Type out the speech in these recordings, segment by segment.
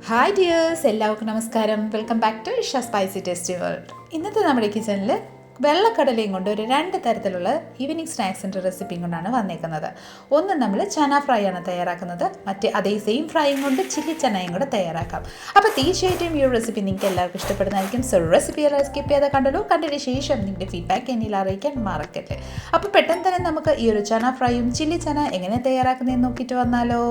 Hi dears, എല്ലാവർക്കും നമസ്കാരം. Welcome back to Isha spicy tasty world. ഇന്നത്തെ നമ്മുടെ കിച്ചണിൽ വെള്ളക്കടലയും കൊണ്ട് ഒരു രണ്ട് തരത്തിലുള്ള ഈവനിങ് സ്നാക്സിൻ്റെ റെസിപ്പിയും കൊണ്ടാണ് വന്നേക്കുന്നത്. ഒന്ന് നമ്മൾ ചന ഫ്രൈ ആണ് തയ്യാറാക്കുന്നത്, മറ്റേ അതേ സെയിം ഫ്രൈയും കൊണ്ട് ചില്ലി ചനയും കൂടെ തയ്യാറാക്കാം. അപ്പോൾ തീർച്ചയായിട്ടും ഈ ഒരു റെസിപ്പി നിങ്ങൾക്ക് എല്ലാവർക്കും ഇഷ്ടപ്പെടുന്നതായിരിക്കും. സോ റെസിപ്പി സ്കിപ്പ് ചെയ്താൽ കണ്ടതിന് ശേഷം നിങ്ങളുടെ ഫീഡ്ബാക്ക് എന്നിൽ അറിയിക്കാൻ മറക്കല്ലേ. അപ്പോൾ പെട്ടെന്ന് തന്നെ നമുക്ക് ഈ ഒരു ചന ഫ്രൈയും ചില്ലി ചന എങ്ങനെ തയ്യാറാക്കുന്നതെന്ന് നോക്കിയിട്ട് വന്നാലോ.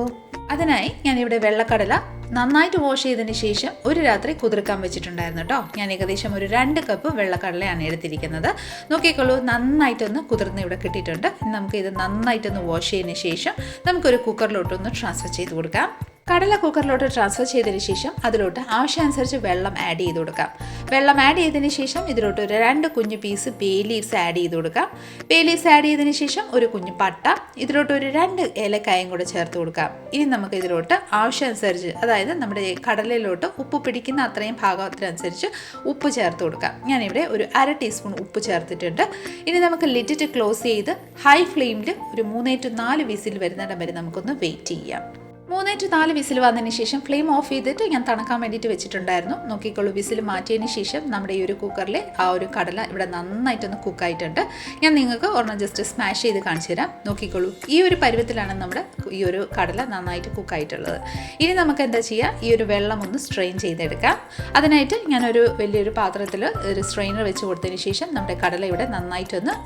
അതിനായി ഞാനിവിടെ വെള്ളക്കടല നന്നായിട്ട് വാഷ് ചെയ്തതിന് ശേഷം ഒരു രാത്രി കുതിർക്കാൻ വെച്ചിട്ടുണ്ടായിരുന്നു കേട്ടോ. ഞാൻ ഏകദേശം ഒരു 2 കപ്പ് വെള്ളക്കടലയാണ് എടുത്തിരിക്കുന്നത്. നോക്കിക്കോളൂ, നന്നായിട്ടൊന്ന് കുതിർന്ന് ഇവിടെ കിട്ടിയിട്ടുണ്ട്. നമുക്ക് ഇത് നന്നായിട്ടൊന്ന് വാഷ് ചെയ്തതിന് ശേഷം നമുക്കൊരു കുക്കറിലോട്ടൊന്ന് ട്രാൻസ്ഫർ ചെയ്ത് കൊടുക്കാം. കടല കുക്കറിലോട്ട് ട്രാൻസ്ഫർ ചെയ്തതിന് ശേഷം അതിലോട്ട് ആവശ്യമനുസരിച്ച് വെള്ളം ആഡ് ചെയ്ത് കൊടുക്കാം. വെള്ളം ആഡ് ചെയ്തതിന് ശേഷം ഇതിലോട്ട് ഒരു 2 കുഞ്ഞു പീസ് ബേ ലീവ്സ് ആഡ് ചെയ്ത് കൊടുക്കാം. ബേ ലീവ്സ് ആഡ് ചെയ്തതിന് ശേഷം ഒരു കുഞ്ഞു പട്ട, ഇതിലോട്ട് ഒരു 2 ഏലക്കായും കൂടെ ചേർത്ത് കൊടുക്കാം. ഇനി നമുക്ക് ഇതിലോട്ട് ആവശ്യമനുസരിച്ച്, അതായത് നമ്മുടെ കടലയിലോട്ട് ഉപ്പ് പിടിക്കുന്ന അത്രയും ഭാഗത്തിനനുസരിച്ച് ഉപ്പ് ചേർത്ത് കൊടുക്കാം. ഞാനിവിടെ ഒരു 1/2 ടീസ്പൂൺ ഉപ്പ് ചേർത്തിട്ടുണ്ട്. ഇനി നമുക്ക് ലിഡിറ്റ് ക്ലോസ് ചെയ്ത് ഹൈ ഫ്ലെയിമിൽ ഒരു 3 to 4 വിസിൽ വരുന്നിടം വരെ നമുക്കൊന്ന് വെയിറ്റ് ചെയ്യാം. 3 to 4 വിസിൽ വന്നതിന് ശേഷം ഫ്ലെയിം ഓഫ് ചെയ്തിട്ട് ഞാൻ തണുക്കാൻ വേണ്ടിയിട്ട് വെച്ചിട്ടുണ്ടായിരുന്നു. നോക്കിക്കോളൂ, വിസിൽ മാറ്റിയതിന് ശേഷം നമ്മുടെ ഈ ഒരു കുക്കറിൽ ആ ഒരു കടല ഇവിടെ നന്നായിട്ടൊന്ന് കുക്കായിട്ടുണ്ട്. ഞാൻ നിങ്ങൾക്ക് ഒരെണ്ണം ജസ്റ്റ് സ്മാഷ് ചെയ്ത് കാണിച്ചു തരാം. നോക്കിക്കോളൂ, ഈ ഒരു പരുവത്തിലാണ് നമ്മുടെ ഈ ഒരു കടല നന്നായിട്ട് കുക്കായിട്ടുള്ളത്. ഇനി നമുക്ക് എന്താ ചെയ്യുക, ഈ ഒരു വെള്ളം ഒന്ന് സ്ട്രെയിൻ ചെയ്തെടുക്കാം. അതിനായിട്ട് ഞാനൊരു വലിയൊരു പാത്രത്തിൽ ഒരു സ്ട്രെയിനർ വെച്ച് കൊടുത്തതിന് ശേഷം നമ്മുടെ കടല ഇവിടെ നന്നായിട്ടൊന്ന്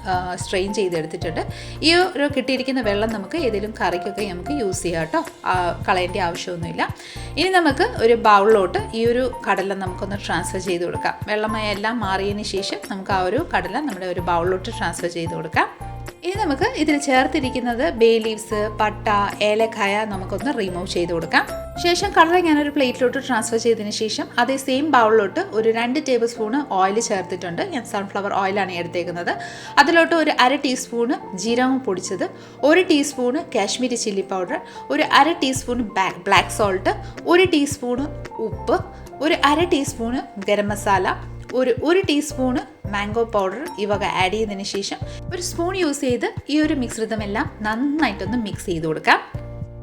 സ്ട്രെയിൻ ചെയ്തെടുത്തിട്ടുണ്ട്. ഈ ഒരു കിട്ടിയിരിക്കുന്ന വെള്ളം നമുക്ക് ഏതെങ്കിലും കറിക്കൊക്കെ നമുക്ക് യൂസ് ചെയ്യാം കേട്ടോ, കളയേണ്ട ആവശ്യമൊന്നുമില്ല. ഇനി നമുക്ക് ഒരു ബൗളിലോട്ട് ഈ ഒരു കടല നമുക്കൊന്ന് ട്രാൻസ്ഫർ ചെയ്ത് കൊടുക്കാം. വെള്ളമയം എല്ലാം മാറിയതിന് ശേഷം നമുക്ക് ആ ഒരു കടല നമ്മുടെ ഒരു ബൗളിലോട്ട് ട്രാൻസ്ഫർ ചെയ്ത് കൊടുക്കാം. ഇനി നമുക്ക് ഇതിൽ ചേർത്തിരിക്കുന്നത് ബേ ലീവ്സ്, പട്ട, ഏലക്കായ നമുക്കൊന്ന് റിമൂവ് ചെയ്ത് കൊടുക്കാം. ശേഷം കടല ഞാനൊരു പ്ലേറ്റിലോട്ട് ട്രാൻസ്ഫർ ചെയ്തതിന് ശേഷം അതേ സെയിം ബൗളിലോട്ട് ഒരു 2 ടേബിൾ സ്പൂണ് ഓയിൽ ചേർത്തിട്ടുണ്ട്. ഞാൻ സൺഫ്ലവർ ഓയിലാണ് എടുത്തേക്കുന്നത്. അതിലോട്ട് ഒരു 1/2 ടീസ്പൂണ് ജീരകം പൊടിച്ചത്, 1 ടീസ്പൂണ് കാശ്മീരി ചില്ലി പൗഡർ, ഒരു 1/2 ടീസ്പൂൺ ബ്ലാക്ക് സോൾട്ട്, 1 ടീസ്പൂണ് ഉപ്പ്, ഒരു 1/2 ടീസ്പൂണ് ഗരം മസാല, ഒരു ടീസ്പൂണ് മാംഗോ പൗഡർ ഇവ ആഡ് ചെയ്തതിന് ശേഷം ഒരു സ്പൂൺ യൂസ് ചെയ്ത് ഈ ഒരു മിശ്രിതമെല്ലാം നന്നായിട്ടൊന്ന് മിക്സ് ചെയ്ത് കൊടുക്കാം.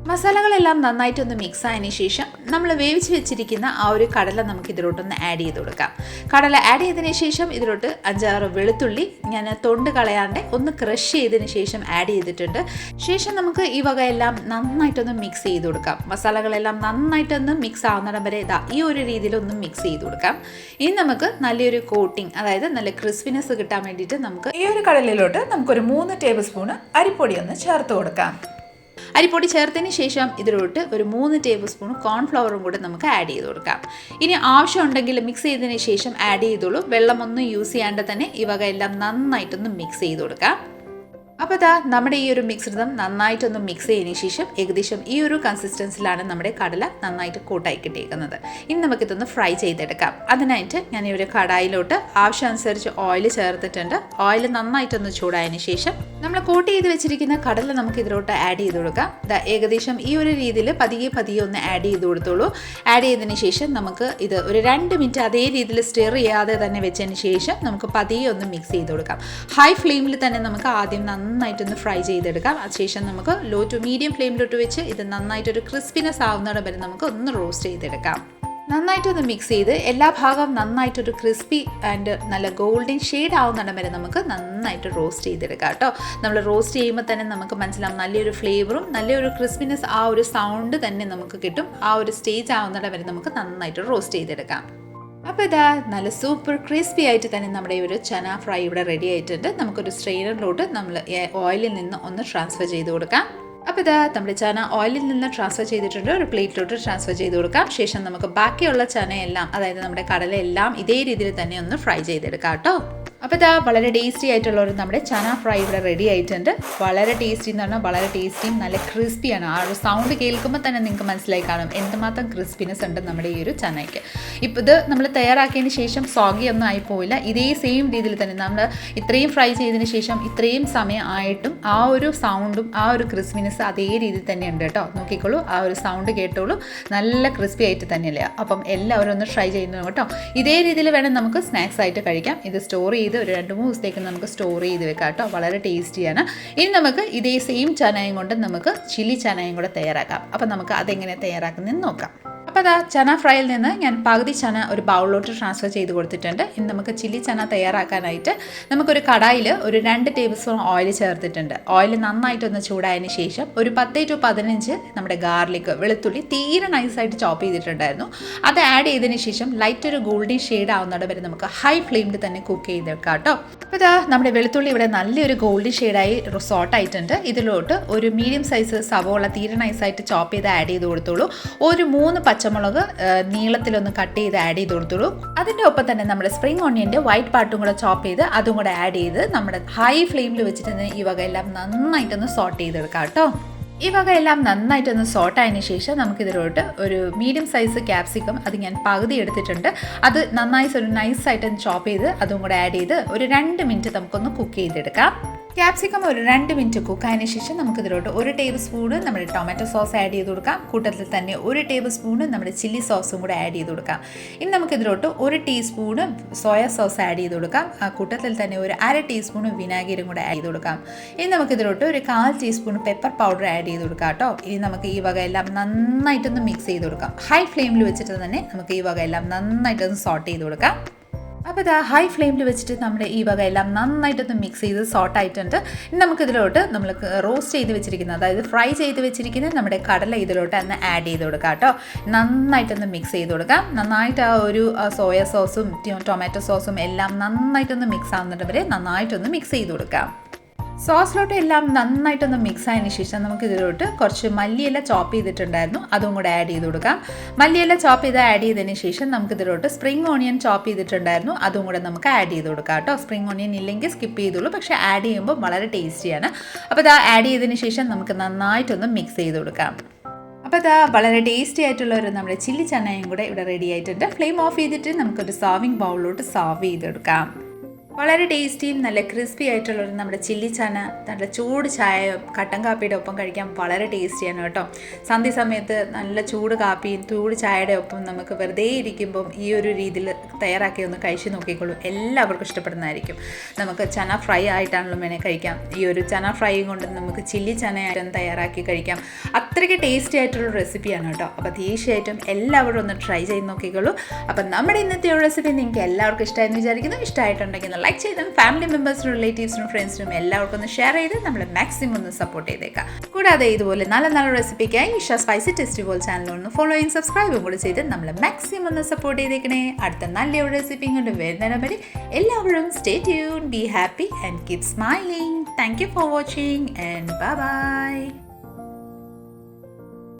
മസാലകളെല്ലാം നന്നായിട്ടൊന്ന് മിക്സ് ആയതിനു ശേഷം നമ്മൾ വേവിച്ച് വെച്ചിരിക്കുന്ന ആ ഒരു കടല നമുക്ക് ഇതിലോട്ടൊന്ന് ആഡ് ചെയ്ത് കൊടുക്കാം. കടല ആഡ് ചെയ്തതിന് ശേഷം ഇതിലോട്ട് 5-6 വെളുത്തുള്ളി ഞാൻ തൊണ്ട് കളയാണ്ട് ഒന്ന് ക്രഷ് ചെയ്തതിന് ശേഷം ആഡ് ചെയ്തിട്ടുണ്ട്. ശേഷം നമുക്ക് ഈ വകയെല്ലാം നന്നായിട്ടൊന്ന് മിക്സ് ചെയ്ത് കൊടുക്കാം. മസാലകളെല്ലാം നന്നായിട്ടൊന്ന് മിക്സ് ആവുന്നിടം വരെ ഈ ഒരു രീതിയിലൊന്ന് മിക്സ് ചെയ്ത് കൊടുക്കാം. ഇനി നമുക്ക് നല്ലൊരു കോട്ടിങ്, അതായത് നല്ല ക്രിസ്പിനെസ് കിട്ടാൻ വേണ്ടിയിട്ട് നമുക്ക് ഈ ഒരു കടലയിലോട്ട് നമുക്കൊരു 3 ടേബിൾ സ്പൂണ് അരിപ്പൊടി ഒന്ന് ചേർത്ത് കൊടുക്കാം. അരിപ്പൊടി ചേർത്തതിന് ശേഷം ഇതിലോട്ട് ഒരു 3 ടേബിൾ സ്പൂൺ കോൺഫ്ലവറും കൂടെ നമുക്ക് ആഡ് ചെയ്ത് കൊടുക്കാം. ഇനി ആവശ്യമുണ്ടെങ്കിൽ മിക്സ് ചെയ്തതിന് ശേഷം ആഡ് ചെയ്തോളൂ. വെള്ളമൊന്നും യൂസ് ചെയ്യാണ്ട് തന്നെ ഈ വക എല്ലാം നന്നായിട്ടൊന്ന് മിക്സ് ചെയ്ത് കൊടുക്കാം. അപ്പോൾ നമ്മുടെ ഈ ഒരു മിശ്രിതം നന്നായിട്ടൊന്ന് മിക്സ് ചെയ്തതിന് ശേഷം ഏകദേശം ഈ ഒരു കൺസിസ്റ്റൻസിലാണ് നമ്മുടെ കടല നന്നായിട്ട് കൂട്ടായി കിട്ടിയിരിക്കുന്നത്. ഇനി നമുക്കിതൊന്ന് ഫ്രൈ ചെയ്തെടുക്കാം. അതിനായിട്ട് ഞാൻ ഈ ഒരു കടായിലോട്ട് ആവശ്യമനുസരിച്ച് ഓയിൽ ചേർത്തിട്ടുണ്ട്. ഓയിൽ നന്നായിട്ടൊന്ന് ചൂടായതിന് ശേഷം നമ്മൾ കൂട്ടി ചെയ്ത് വെച്ചിരിക്കുന്ന കടല നമുക്ക് ഇതിലോട്ട് ആഡ് ചെയ്ത് കൊടുക്കാം. ഏകദേശം ഈ ഒരു രീതിയിൽ പതിയെ ഒന്ന് ആഡ് ചെയ്ത് കൊടുത്തോളൂ. ആഡ് ചെയ്തതിന് ശേഷം നമുക്ക് ഇത് ഒരു 2 മിനിറ്റ് അതേ രീതിയിൽ സ്റ്റിർ ചെയ്യാതെ തന്നെ വെച്ചതിന് ശേഷം നമുക്ക് പതിയെ ഒന്ന് മിക്സ് ചെയ്ത് കൊടുക്കാം. ഹൈ ഫ്ലെയിമിൽ തന്നെ നമുക്ക് ആദ്യം നന്നായിട്ടൊന്ന് ഫ്രൈ ചെയ്തെടുക്കാം. അതിനുശേഷം നമുക്ക് ലോ ടു മീഡിയം ഫ്ലെയിമിലോട്ട് വെച്ച് ഇത് നന്നായിട്ടൊരു ക്രിസ്പിനെസ് ആവുന്നിടം വരെ നമുക്ക് ഒന്ന് റോസ്റ്റ് ചെയ്തെടുക്കാം. നന്നായിട്ടൊന്ന് മിക്സ് ചെയ്ത് എല്ലാ ഭാഗവും നന്നായിട്ടൊരു ക്രിസ്പി ആൻഡ് നല്ല ഗോൾഡൻ ഷെയ്ഡ് ആവുന്നിടം വരെ നമുക്ക് നന്നായിട്ട് റോസ്റ്റ് ചെയ്തെടുക്കാം കേട്ടോ. നമ്മൾ റോസ്റ്റ് ചെയ്യുമ്പോൾ തന്നെ നമുക്ക് മനസ്സിലാവും നല്ലൊരു ഫ്ലേവറും നല്ലൊരു ക്രിസ്പിനെസ്, ആ ഒരു സൗണ്ട് തന്നെ നമുക്ക് കിട്ടും. ആ ഒരു സ്റ്റേജ് ആവുന്നിടം വരെ നമുക്ക് നന്നായിട്ട് റോസ്റ്റ് ചെയ്തെടുക്കാം. അപ്പോൾ നല്ല സൂപ്പർ ക്രിസ്പി ആയിട്ട് തന്നെ നമ്മുടെ ഈ ഒരു ചന ഫ്രൈ ഇവിടെ റെഡി ആയിട്ടുണ്ട്. നമുക്കൊരു സ്ട്രെയിനറിലോട്ട് നമ്മൾ ഓയിലിൽ നിന്ന് ഒന്ന് ട്രാൻസ്ഫർ ചെയ്ത് കൊടുക്കാം. അപ്പോൾ നമ്മുടെ ചന ഓയിലിൽ നിന്ന് ട്രാൻസ്ഫർ ചെയ്തിട്ടുണ്ട്. ഒരു പ്ലേറ്റിലോട്ട് ട്രാൻസ്ഫർ ചെയ്ത് കൊടുക്കാം. ശേഷം നമുക്ക് ബാക്കിയുള്ള ചനയെല്ലാം, അതായത് നമ്മുടെ കടലയെല്ലാം ഇതേ രീതിയിൽ തന്നെ ഒന്ന് ഫ്രൈ ചെയ്തെടുക്കാം കേട്ടോ. അപ്പോൾ വളരെ ടേസ്റ്റി ആയിട്ടുള്ള ഒരു നമ്മുടെ ചന ഫ്രൈ ഇവിടെ റെഡി ആയിട്ടുണ്ട്. വളരെ ടേസ്റ്റി എന്ന് പറഞ്ഞാൽ വളരെ ടേസ്റ്റിയും നല്ല ക്രിസ്പിയാണ്. ആ ഒരു സൗണ്ട് കേൾക്കുമ്പോൾ തന്നെ നിങ്ങൾക്ക് മനസ്സിലായി കാണും എന്തുമാത്രം ക്രിസ്പിനെസ് ഉണ്ട് നമ്മുടെ ഈ ഒരു ചനയ്ക്ക്. ഇപ്പോൾ ഇത് നമ്മൾ തയ്യാറാക്കിയതിന് ശേഷം സോഗി ഒന്നും ആയിപ്പോയില്ല. ഇതേ സെയിം രീതിയിൽ തന്നെ നമ്മൾ ഇത്രയും ഫ്രൈ ചെയ്തതിന് ശേഷം ഇത്രയും സമയം ആയിട്ടും ആ ഒരു സൗണ്ടും ആ ഒരു ക്രിസ്പിനെസ് അതേ രീതിയിൽ തന്നെ ഉണ്ട് കേട്ടോ. നോക്കിക്കോളൂ, ആ ഒരു സൗണ്ട് കേട്ടോളൂ, നല്ല ക്രിസ്പി ആയിട്ട് തന്നെയല്ലേ. അപ്പം എല്ലാവരും ഒന്ന് ട്രൈ ചെയ്യുന്നു കേട്ടോ. ഇതേ രീതിയിൽ വേണം നമുക്ക് സ്നാക്സ് ആയിട്ട് കഴിക്കാം. ഇത് സ്റ്റോർ ചെയ്ത് ഒരു 2-3 ദിവസത്തേക്ക് നമുക്ക് സ്റ്റോർ ചെയ്ത് വെക്കാം കേട്ടോ. വളരെ ടേസ്റ്റിയാണ്. ഇനി നമുക്ക് ഇതേ സെയിം ചനയും കൊണ്ട് നമുക്ക് ചില്ലി ചനയും കൂടെ തയ്യാറാക്കാം. അപ്പം നമുക്ക് അതെങ്ങനെ തയ്യാറാക്കുന്നതെന്ന് നോക്കാം. അപ്പോൾ അതാ ചന ഫ്രൈയിൽ നിന്ന് ഞാൻ പകുതി ചന ഒരു ബൗളിലോട്ട് ട്രാൻസ്ഫർ ചെയ്ത് കൊടുത്തിട്ടുണ്ട്. ഇനി നമുക്ക് ചില്ലി ചന തയ്യാറാക്കാനായിട്ട് നമുക്കൊരു കടായിൽ ഒരു 2 ടേബിൾ സ്പൂൺ ഓയിൽ ചേർത്തിട്ടുണ്ട്. ഓയിൽ നന്നായിട്ടൊന്ന് ചൂടായതിന് ശേഷം ഒരു 10 to 15 നമ്മുടെ ഗാർലിക് വെളുത്തുള്ളി തീരെ നൈസായിട്ട് ചോപ്പ് ചെയ്തിട്ടുണ്ടായിരുന്നു. അത് ആഡ് ചെയ്തതിന് ശേഷം ലൈറ്റ് ഒരു ഗോൾഡൻ ഷെയ്ഡ് ആവുന്നിടം വരെ നമുക്ക് ഹൈ ഫ്ലെയിമിൽ തന്നെ കുക്ക് ചെയ്തെടുക്കാം കേട്ടോ. അപ്പോൾ ഇതാ നമ്മുടെ വെളുത്തുള്ളി ഇവിടെ നല്ലൊരു ഗോൾഡൻ ഷെയ്ഡായി സോട്ടായിട്ടുണ്ട്. ഇതിലോട്ട് ഒരു മീഡിയം സൈസ് സവോള തീരെ നൈസായിട്ട് ചോപ്പ് ചെയ്ത് ആഡ് ചെയ്ത് കൊടുത്തോളൂ. ഒരു 3 പച്ചമുളക് നീളത്തിലൊന്ന് കട്ട് ചെയ്ത് ആഡ് ചെയ്ത് കൊടുത്തോളൂ. അതിൻ്റെ ഒപ്പം തന്നെ നമ്മുടെ സ്പ്രിംഗ് ഓണിയൻ്റെ വൈറ്റ് പാർട്ടും കൂടെ ചോപ്പ് ചെയ്ത് അതും കൂടെ ആഡ് ചെയ്ത് നമ്മുടെ ഹൈ ഫ്ലെയിമിൽ വെച്ചിട്ട് ഈ വക എല്ലാം നന്നായിട്ടൊന്ന് സോട്ട് ചെയ്തെടുക്കാം കേട്ടോ. ഈ വക എല്ലാം നന്നായിട്ടൊന്ന് സോട്ടായതിനു ശേഷം നമുക്കിതിലോട്ട് ഒരു മീഡിയം സൈസ് ക്യാപ്സിക്കം അത് ഞാൻ പകുതി എടുത്തിട്ടുണ്ട്. അത് നന്നായി ഒരു നൈസായിട്ടൊന്ന് ചോപ്പ് ചെയ്ത് അതും കൂടെ ആഡ് ചെയ്ത് ഒരു 2 മിനിറ്റ് നമുക്കൊന്ന് കുക്ക് ചെയ്തെടുക്കാം. ക്യാപ്സിക്കം ഒരു 2 മിനിറ്റ് കുക്കായതിനു ശേഷം നമുക്കിതിലോട്ട് 1 ടേബിൾ സ്പൂണ് നമ്മുടെ ടൊമാറ്റോ സോസ് ആഡ് ചെയ്ത് കൊടുക്കാം. കൂട്ടത്തിൽ തന്നെ 1 ടേബിൾ സ്പൂണ് നമ്മുടെ ചില്ലി സോസും കൂടെ ആഡ് ചെയ്ത് കൊടുക്കാം. ഇനി നമുക്കിതിലോട്ട് 1 ടീസ്പൂണ് സോയ സോസ് ആഡ് ചെയ്ത് കൊടുക്കാം. കൂട്ടത്തിൽ തന്നെ ഒരു 1/2 ടീസ്പൂണ് വിനാഗിരിയും കൂടെ ആഡ് ചെയ്ത് കൊടുക്കാം. ഇനി നമുക്കിതിലോട്ട് ഒരു 1/4 ടീസ്പൂൺ പെപ്പർ പൗഡർ ആഡ് ചെയ്ത് കൊടുക്കാം കേട്ടോ. ഇനി നമുക്ക് ഈ വക എല്ലാം നന്നായിട്ടൊന്ന് മിക്സ് ചെയ്ത് കൊടുക്കാം. ഹൈ ഫ്ലെയിമിൽ വെച്ചിട്ട് തന്നെ നമുക്ക് ഈ വക എല്ലാം നന്നായിട്ടൊന്ന് സോട്ട് ചെയ്ത് കൊടുക്കാം. അപ്പോൾ ഇതാ ഹൈ ഫ്ലെയിമിൽ വെച്ചിട്ട് നമ്മുടെ ഈ വക എല്ലാം നന്നായിട്ടൊന്ന് മിക്സ് ചെയ്ത് സോട്ടായിട്ടുണ്ട്. ഇനി നമുക്കിതിലോട്ട് നമ്മൾ റോസ്റ്റ് ചെയ്ത് വെച്ചിരിക്കുന്നത്, അതായത് ഫ്രൈ ചെയ്ത് വെച്ചിരിക്കുന്ന നമ്മുടെ കടല ഇതിലോട്ട് ഒന്ന് ആഡ് ചെയ്ത് കൊടുക്കാം കേട്ടോ. നന്നായിട്ടൊന്ന് മിക്സ് ചെയ്ത് കൊടുക്കാം. നന്നായിട്ട് ആ ഒരു സോയ സോസും ടൊമാറ്റോ സോസും എല്ലാം നന്നായിട്ടൊന്ന് മിക്സ് ആവുന്നത് വരെ നന്നായിട്ടൊന്ന് മിക്സ് ചെയ്ത് കൊടുക്കാം. സോസിലോട്ട് എല്ലാം നന്നായിട്ടൊന്ന് മിക്സ് ആയതിനു ശേഷം നമുക്കിതിലോട്ട് കുറച്ച് മല്ലിയില ചോപ്പ് ചെയ്തിട്ടുണ്ടായിരുന്നു, അതും കൂടെ ആഡ് ചെയ്ത് കൊടുക്കാം. മല്ലിയില ചോപ്പ് ചെയ്ത് ആഡ് ചെയ്തതിന് ശേഷം നമുക്കിതിലോട്ട് സ്പ്രിംഗ് ഓണിയൻ ചോപ്പ് ചെയ്തിട്ടുണ്ടായിരുന്നു, അതും കൂടെ നമുക്ക് ആഡ് ചെയ്ത് കൊടുക്കാം കേട്ടോ. സ്പ്രിംഗ് ഓണിയൻ ഇല്ലെങ്കിൽ സ്കിപ്പ് ചെയ്തോളൂ, പക്ഷേ ആഡ് ചെയ്യുമ്പോൾ വളരെ ടേസ്റ്റിയാണ്. അപ്പോൾ ഇത് ആഡ് ചെയ്തതിന് ശേഷം നമുക്ക് നന്നായിട്ടൊന്ന് മിക്സ് ചെയ്ത് കൊടുക്കാം. അപ്പോൾ ഇതാ വളരെ ടേസ്റ്റി ആയിട്ടുള്ള ഒരു നമ്മുടെ ചില്ലി ചനയും കൂടെ ഇവിടെ റെഡി ആയിട്ടുണ്ട്. ഫ്ലെയിം ഓഫ് ചെയ്തിട്ട് നമുക്കൊരു സർവിങ് ബൗളിലോട്ട് സർവ് ചെയ്തെടുക്കാം. വളരെ ടേസ്റ്റിയും നല്ല ക്രിസ്പി ആയിട്ടുള്ളൊരു നമ്മുടെ ചില്ലി ചന നല്ല ചൂട് ചായ കട്ടൻ കാപ്പിയുടെ ഒപ്പം കഴിക്കാൻ വളരെ ടേസ്റ്റിയാണ് കേട്ടോ. സന്ധ്യ സമയത്ത് നല്ല ചൂട് കാപ്പിയും ചൂട് ചായയുടെ ഒപ്പം നമുക്ക് വെറുതെ ഇരിക്കുമ്പം ഈ ഒരു രീതിയിൽ തയ്യാറാക്കി ഒന്ന് കഴിച്ച് നോക്കിക്കോളൂ, എല്ലാവർക്കും ഇഷ്ടപ്പെടുന്നതായിരിക്കും. നമുക്ക് ചന ഫ്രൈ ആയിട്ടാണല്ലോ വേണേൽ കഴിക്കാം. ഈ ഒരു ചന ഫ്രൈയും കൊണ്ട് നമുക്ക് ചില്ലി ചനയായിട്ടൊന്ന് തയ്യാറാക്കി കഴിക്കാം. അത്രയ്ക്ക് ടേസ്റ്റി ആയിട്ടുള്ള റെസിപ്പിയാണ് കേട്ടോ. അപ്പോൾ തീർച്ചയായിട്ടും എല്ലാവരും ഒന്ന് ട്രൈ ചെയ്ത് നോക്കിക്കോളൂ. അപ്പം നമ്മുടെ ഇന്നത്തെ റെസിപ്പി നിങ്ങൾക്ക് എല്ലാവർക്കും ഇഷ്ടമായെന്ന് വിചാരിക്കുന്നു. ഇഷ്ടമായിട്ടുണ്ടെങ്കിൽ ലൈക്ക് ചെയ്തും ഫാമിലി മെമ്പേഴ്സിനും റിലേറ്റീവ്സിനും ഫ്രണ്ട്സിനും എല്ലാവർക്കും ഒന്ന് ഷെയർ ചെയ്ത് നമ്മളെ മാക്സിമം ഒന്ന് സപ്പോർട്ട് ചെയ്തേക്കാം. കൂടാതെ ഇതുപോലെ നല്ല നല്ല റെസിപ്പിക്കായി Isha spicy tasty world channel ഒന്ന് ഫോളോ ചെയ്യും സബ്സ്ക്രൈബും കൂടെ ചെയ്ത് നമ്മളെ മാക്സിമം ഒന്ന് സപ്പോർട്ട് ചെയ്തേക്കണേ. അടുത്ത നല്ലൊരു റെസിപ്പിയും കൊണ്ട് വരുന്നതിനെ വരെ എല്ലാവരും stay tune, be happy and keep smiling. Thank you for watching and bye bye.